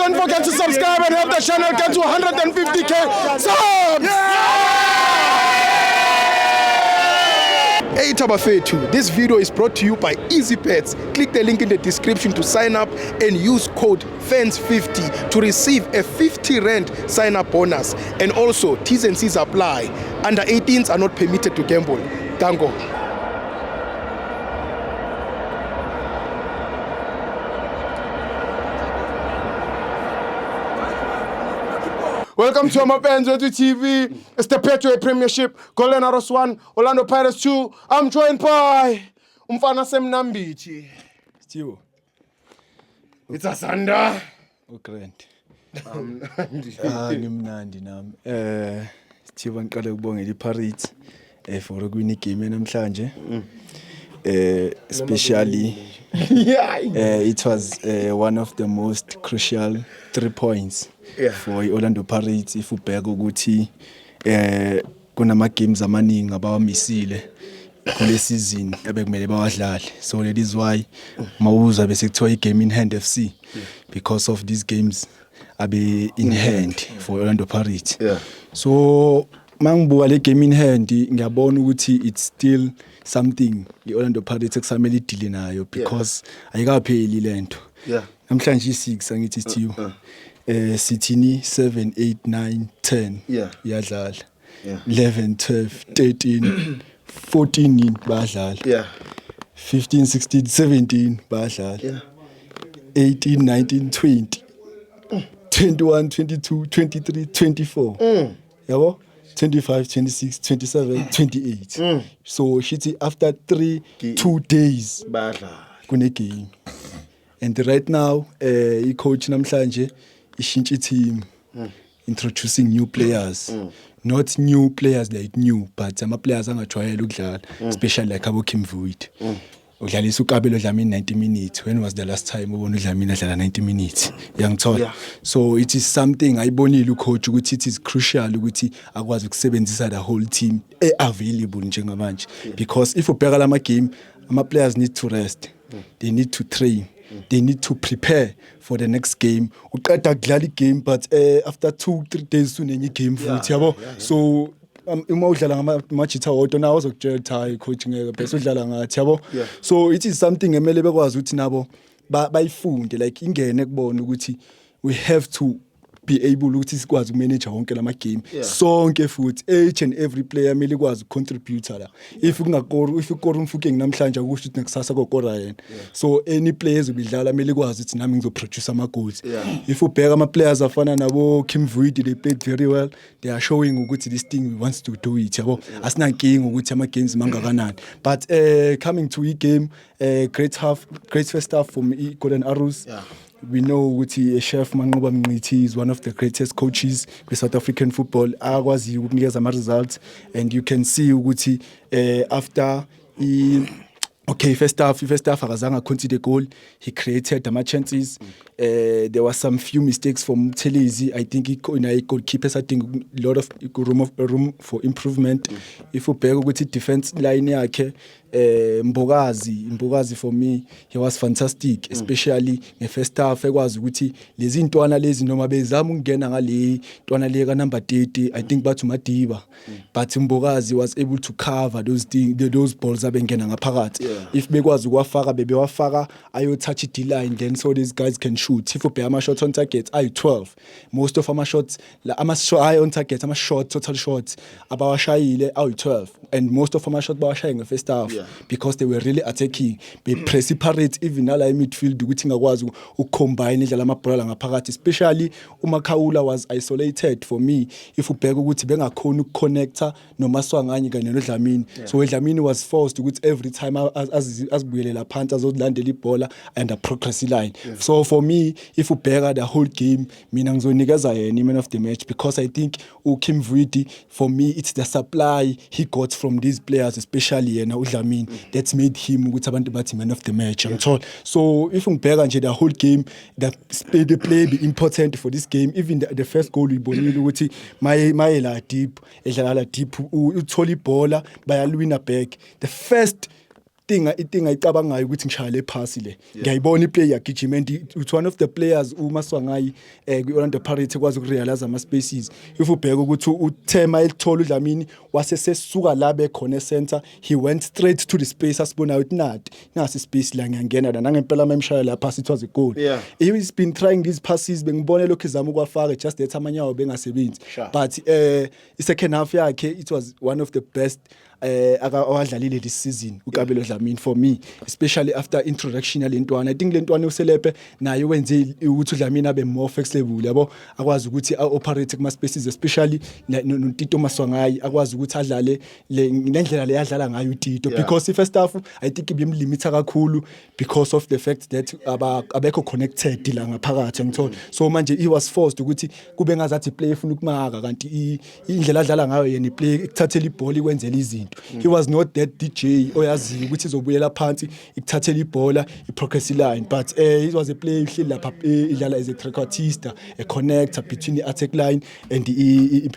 don't forget to subscribe and help the channel get to 150k subs. Hey Tabafetu, this video is brought to you by EasyPets. Click the link in the description to sign up and use code FANS50 to receive a 50 rand sign-up bonus. And also, T's and C's apply. Under 18s are not permitted to gamble. Tango. Welcome to Amapenzi TV. It's the Petro Premiership. Golden Arrows 1, Orlando Pirates 2. I'm joined by Umfana Semnambichi. Still. It's Asanda. Grant. Ngimnandi nami. Still ngiqale ukubongela iPirates for ukwini game namhlanje. Especially it was one of the most crucial 3 points for Orlando Pirates if ubheka ukuthi kunama games amaningi abawamisile kule season ebekumele bawadlale, so that is why mawuza bese kuthiwa igame in hand FC because of these games abe in hand for Orlando Pirates. So mangibuka le game in hand ngiyabona ukuthi it's still something iOrlando Pirates ekusamele idile nayo because ayikapheli lento. Namhlanje i6 angithi Thiu. Sithini 7 8 9 10 iyadlala. 11 12 13 14 badlala. 15 16 17 badlala. 18 19 20 21 22 23 24. Yabo? 25, 26, 27, 28. So shitty after 2 days kune game. And right now coach namhlanje ishintshe team introducing new players. Not new players like new, but ama players angajwayele ukudlala, especially like abo Kim Void. Udlalisa uKabelo Dlamini 90 minutes. When was the last time ubona uDlamini adlala 90 minutes? Yangithola. So it is something ayibonile ucoach ukuthi it is crucial ukuthi akwazi ukusebenzisa the whole team available njengamanje, because if ubheka lama game ama players need to rest. They need to train. They need to prepare for the next game. Uqeda kudlala game but after 2-3 days unenye game futhi yabo. So uma udlala ngama-match awodwa nawo uzokutshela ukuthi coach ngeke bese udlala ngathi yabo. So it is something emele bekwazi ukuthi nabo bayifunde, like ingene kubona ukuthi we have to be able ukuthi sikwazi umanage wonke lama game sonke futhi each and every player emele kwazi contribute la. If ukora umfukeng namhlanje akusho ukuthi nekusasa kokora yena. So any players ubidlala emele kwazi ukuthi nami ngizoproduce ama goals. If ubheka ama players afana nabo Kim Void, they played very well. They are showing ukuthi this thing we wants to do it yabo. Asinankinga ukuthi ama games mangakanani. But coming to game, great first half from Golden Arrows. We know ukuthi Chef Manqoba Mngqithi is one of the greatest coaches with South African football. Akwazi ukunikeza ama results, and you can see ukuthi after first half akazange concede goal. He created ama chances. There was some few mistakes from Mthelezi. I think goalkeepers, I think a lot of room for improvement. If ubheka ukuthi defense line yakhe Mbogazi for me he was fantastic, especially in first half. Ekwazi ukuthi lezi ntwana lezi noma bezama ukungena ngale ntwana le ka number 30, I think bathu Madiba, but Mbogazi was able to cover those balls abengena ngaphakathi. If bekwazi ukwafaka bebewafaka ayo touch the line, then so these guys can shoot. If ubheka ama shots on target ayi 12, most of ama shots on target, ama shots, total shots abawashayile ayi 12, and most of ama shots bawashaya nge first half because they were really attacking. They press separate even ala midfield ukuthi ngakwazi ukucombine idlala amabhola ngaphakathi, especially uMakhawula was isolated for me. If ubheka ukuthi bengakhona ukuconnecta noMaswanganye kanye noDlamini, so Dlamini was forced ukuthi every time azibuyelela phansi azolandela ibhola and a progress line. So for me, if ubheka the whole game, mina ngizonikeza yena man of the match, because I think Kim Void, for me it's the supply he got from these players, especially yena uDlamini, that's made him ukuthi abantu bathi man of the match. So if ubheka nje the whole game, the play be important for this game. Even the first goal uyibonile ukuthi mayela deep, edlala deep, uthola ibhola bayalwina back. The first itinga icabangayo ukuthi ngishaya le pass le ngiyayibona iplay yagijima and it's one of the players uMaswangayi kwi-Orlando Pirates ekwazi ukurealize ama spaces if ubheka ukuthi uthema elithola uDlamini wase sesuka la bekhona center he went straight to the space asibona ukuthi nasi space la ngiyangena la nangempela memshaya la pass it was a goal he's been trying these passes bengibone lokho izama ukwafaka just that amanyawo bengasebenzi but i-second half yakhe it was one of the best awadlalile this season uKabelo Dlamini for me especially after introduction yalentwana I think lentwana uselepe naye wenze ukuthi uDlamini abe more flexible yabo akwazi ukuthi operate kuma spaces especially noTito Maswangayi akwazi ukuthi adlale ngendlela le yadlala ngayo uTito because first half I think ibimlimita kakhulu because of the fact that abekho connected la ngaphakathi ngithola so manje he was forced ukuthi kube ngazathi play ifuna ukumaka kanti indlela adlala ngayo yena iplay ikuthathela ibhola ikwenzela izinto he was not that DJ oyazi ukuthi izobuyela phansi ikuthathela ibhola iprogress line but he was a player uhleli lapha idlala as a trequartista a connector between the attack line and the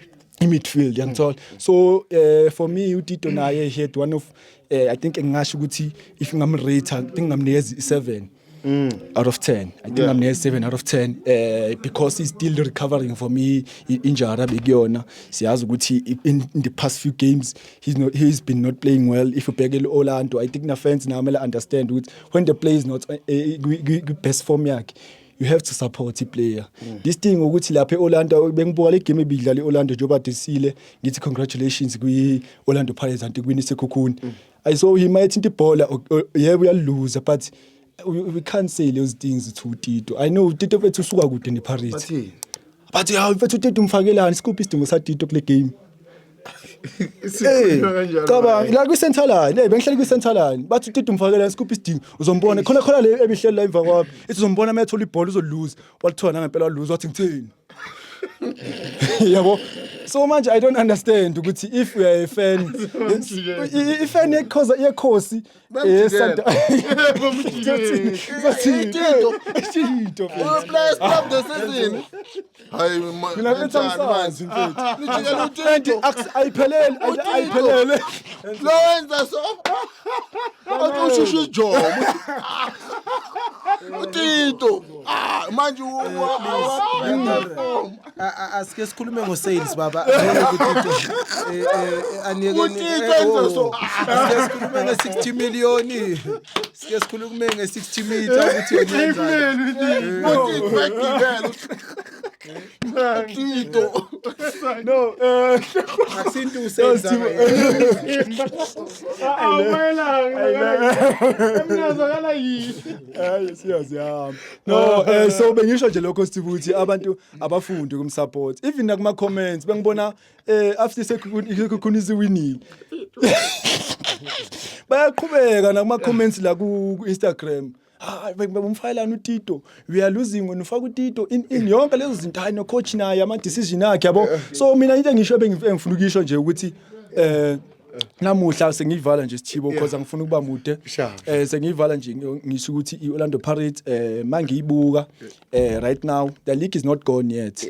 midfield yangithola so for me uTito naye he had one of I think ngingasho ukuthi if ngamrate I think ngamnikeza 7 out of 10 I think I'm near 7 out of 10 because he's still recovering for me injury bekuyona siyazi ukuthi in the past few games he's been not playing well if ubhekele Orlando I think na fans now mele understand ukuthi when the player is not best form yakhe you have to support the player this thing ukuthi lapha eOrlando bengibuka le game ebidlala eOrlando njoba desile ngithi congratulations kwi Orlando Pirates anti kwini sekhukhuni I saw he might into ball yeah we are lose but we can't say those things to Tito. I know Tito fethu usuka kude nePirates. But yeah, fethu Tito umfakelani scoop isidingo sa Tito kule game. Qaba la kwi center line, bengihleli kwi center line. Bathi Tito umfakelani scoop isidingo uzombona khona le ebihleli la emva kwaphi. Izombona methola ibhola uzolose. Walithona ngempela walose wathi ngithini. Yabo. So manje I don't understand ukuthi if we are a fan ifan yekhosi Tito play stop the season hayi mina ngithamsanzi mfethu ayiphelele lo wenza so akushushu ijomo uTito manje asike sikhulume ngo-sales baba sikhulume nge-60 million sikhulume nge-60 meter ukuthi Tito no akusinto usenza emnazakala yini siyazihamba no so bengisho nje lokho Steve ukuthi abantu abafundi kumsupport even nakuma comments bengibona after sekukhunisa winning bayaqhubeka nakuma comments la ku Instagram umfayelana uTito we are losing when ufaka uTito in yonke lezo zinto hayi no coach naye ama decision akhe yabo so mina into engisho bengifuna ukisho nje ukuthi namuhla sengiyivala nje Sithibo because angifuna ukuba mude sengiyivala nje ngisho ukuthi iOrlando Pirates mangiyibuka right now the league is not gone yet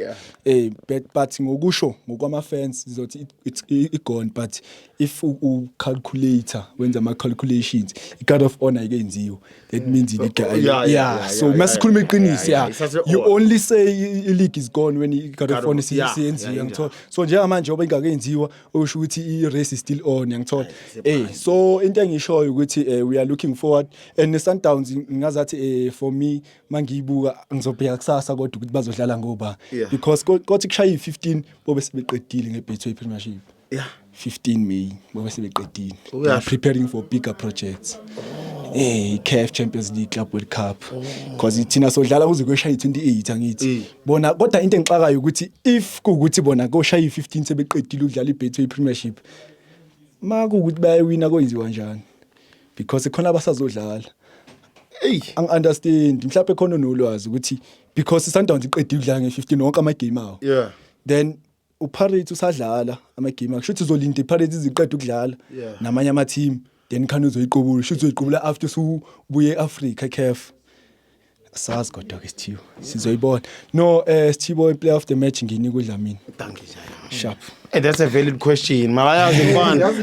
but ngokusho ngokwama fans izothi it's gone but if u calculator wenza ama calculations i-guard of honor ikenziwe that means so masikhuluma iqiniso you only say i-league is gone when i-guard of honor siyenziwe ngithola so njengamanje oba ingakenziwa usho ukuthi i-race is still on ngithola so into engishoyo ukuthi we are looking forward and Sundowns ngazathi for me mangiyibuka ngizobheka kusasa kodwa ukuthi bazodlala ngoba because kothi kushaya i-15 bobe sebeqedile ngeBetway Premiership 15 May bobe sebeqedile they are preparing for bigger projects CAF Champions League Club World Cup because ithina sodlala kuze kweshaya i28 angithi bona kodwa into engixakayo ukuthi if kuukuthi bona koshaya i15 sebeqedile ukudlala iBetway Premiership makuukuthi bayawina kwenziwa kanjani because khona abasazodlala understand mhlawumbe khona nolwazi ukuthi because Sundowns iqedile ukudlala nge15 wonke ama game awo then uPirates usadlala ama game akusho ukuthi uzolinda iPirates iziqeda ukudlala namanye ama team then khani uzoyiqobula sho uzoyiqobula after ubuye eAfrica CAF sazi kodwa ke Sithibo sizoyibona no Sithibo player of the match nginika uDlamini thank you sharp and that's a valid question malayazi mfana